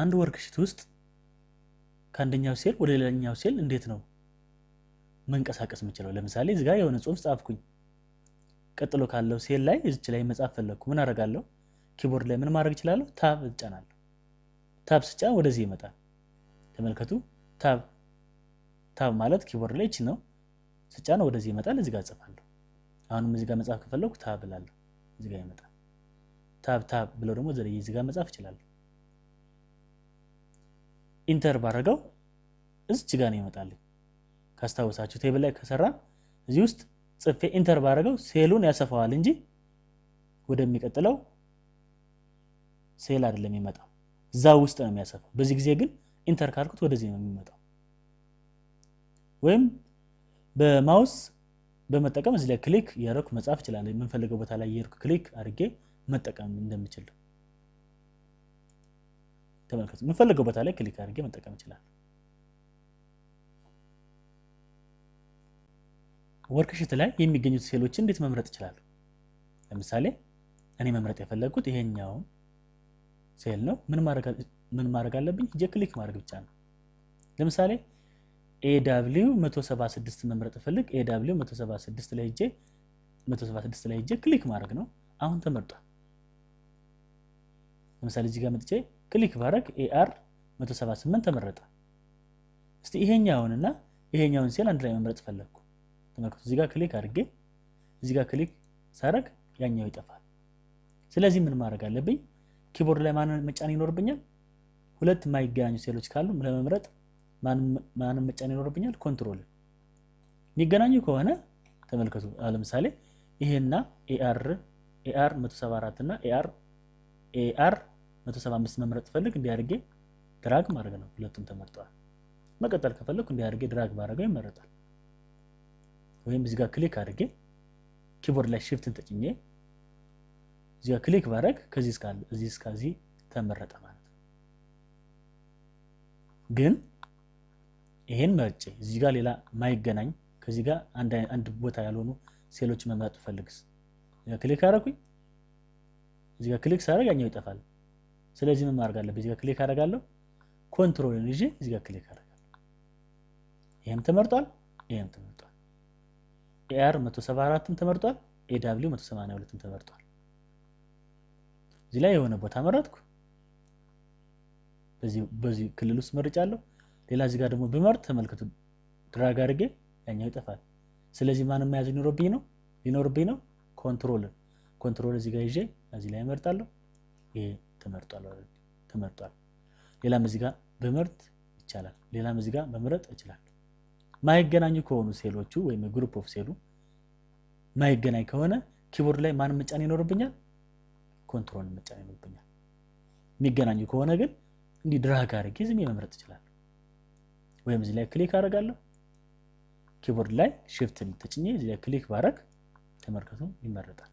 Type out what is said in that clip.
አንድ ወርክሺት ውስጥ ከአንደኛው ሴል ወደ ሌላኛው ሴል እንዴት ነው መንቀሳቀስ የምችለው? ለምሳሌ እዚህ ጋር የሆነ ጽሁፍ ጻፍኩኝ። ቀጥሎ ካለው ሴል ላይ እዚች ላይ መጻፍ ፈለኩ። ምን አደርጋለሁ? ኪቦርድ ላይ ምን ማድረግ እችላለሁ? ታብ እጫናለሁ። ታብ ስጫን ወደዚህ ይመጣል። ተመልከቱ። ታብ ማለት ኪቦርድ ላይ እቺ ነው። ስጫን ወደዚህ ይመጣል። እዚህ ጋር ጽፋለሁ። አሁንም እዚህ ጋር መጻፍ ከፈለኩ ታብ እላለሁ። እዚህ ጋር ይመጣል። ታብ ብሎ ደግሞ ዘልዬ እዚህ ጋር መጻፍ እችላለሁ። ኢንተር ባረገው እዚች ጋር ነው ይመጣልኝ። ካስታወሳችሁ ቴብል ላይ ከሰራ እዚህ ውስጥ ጽፌ ኢንተር ባረገው ሴሉን ያሰፋዋል እንጂ ወደሚቀጥለው ሴል አይደለም የሚመጣው። እዛው ውስጥ ነው የሚያሰፋው። በዚህ ጊዜ ግን ኢንተር ካልኩት ወደዚህ ነው የሚመጣው። ወይም በማውስ በመጠቀም እዚህ ላይ ክሊክ ያረኩ መጻፍ ይችላል። የምንፈልገው ቦታ ላይ ያረኩ ክሊክ አድርጌ መጠቀም እንደምችል ተመልከቱ። የምንፈልገው ቦታ ላይ ክሊክ አድርጌ መጠቀም ይችላል። ወርክሺት ላይ የሚገኙት ሴሎችን እንዴት መምረጥ ይችላል? ለምሳሌ እኔ መምረጥ የፈለኩት ይሄኛው ሴል ነው። ምን ማድረግ አለብኝ? እጄ ክሊክ ማድረግ ብቻ ነው። ለምሳሌ AW 176 መምረጥ ፈልግ AW 176 ላይ እጄ ክሊክ ማድረግ ነው። አሁን ተመርጧል። ለምሳሌ እዚህ ጋር መጥቼ ክሊክ ባረግ AR 178 ተመረጠ። እስቲ ይሄኛውንና ይሄኛውን ሴል አንድ ላይ መምረጥ ፈለኩ። ተመልከቱ። እዚህ ጋር ክሊክ አድርጌ እዚህ ጋር ክሊክ ሳረግ ያኛው ይጠፋል። ስለዚህ ምን ማድረግ አለብኝ? ኪቦርድ ላይ ማንን መጫን ይኖርብኛል? ሁለት የማይገናኙ ሴሎች ካሉ ለመምረጥ ማንን መጫን ይኖርብኛል? ኮንትሮል። የሚገናኙ ከሆነ ተመልከቱ። ለምሳሌ ይሄና AR 174 እና AR 175 መምረጥ ፈልግ እንዲያርጌ ድራግ ማድረግ ነው። ሁለቱም ተመርጠዋል። መቀጠል ከፈለኩ እንዲያርጌ ድራግ ባረገው ይመረጣል። ወይም እዚህ ጋር ክሊክ አድርጌ ኪቦርድ ላይ shiftን ተጭኜ እዚህ ጋር ክሊክ ባረግ ከዚህ እስከዚህ ተመረጠ ማለት ነው። ግን ይሄን መርጬ እዚህ ጋር ሌላ ማይገናኝ ከዚህ ጋር አንድ ቦታ ያልሆኑ ሴሎች መምረጥ ፈልግስ ክሊክ አደረኩኝ። እዚህ ጋር ክሊክ ሳደርግ ያኛው ይጠፋል። ስለዚህ ምን ማድረግ አለብኝ? እዚህ ጋር ክሊክ አደርጋለሁ። ኮንትሮልን ይዤ እዚህ ጋር ክሊክ አደርጋለሁ። ይሄም ተመርጧል፣ ይሄም ተመርጧል። AR 174ም ተመርጧል፣ AW 182ም ተመርጧል። እዚህ ላይ የሆነ ቦታ መረጥኩ። በዚህ ክልል ውስጥ መርጫለሁ። ሌላ እዚህ ጋር ደግሞ ብመርጥ ተመልከቱ፣ ድራግ አድርጌ ያኛው ይጠፋል። ስለዚህ ማንም መያዝ ሊኖርብኝ ነው ኮንትሮል እዚህ ጋር ይዤ እዚህ ላይ መርጣለሁ። ይሄ ተመርጧል። ሌላም እዚህ ጋር በመርጥ ይቻላል። ሌላም እዚህ ጋር መምረጥ እችላለሁ። ማይገናኙ ከሆኑ ሴሎቹ ወይም ግሩፕ ኦፍ ሴሉ ማይገናኝ ከሆነ ኪቦርድ ላይ ማንም መጫን ይኖርብኛል? ኮንትሮል መጫን ይኖርብኛል። የሚገናኙ ከሆነ ግን እንዲህ ድራግ አድርጌ ዝም መምረጥ እችላለሁ። ወይም እዚህ ላይ ክሊክ አደርጋለሁ። ኪቦርድ ላይ shiftን ተጭኜ እዚህ ላይ ክሊክ ባረግ ተመልከቱ ይመረጣል።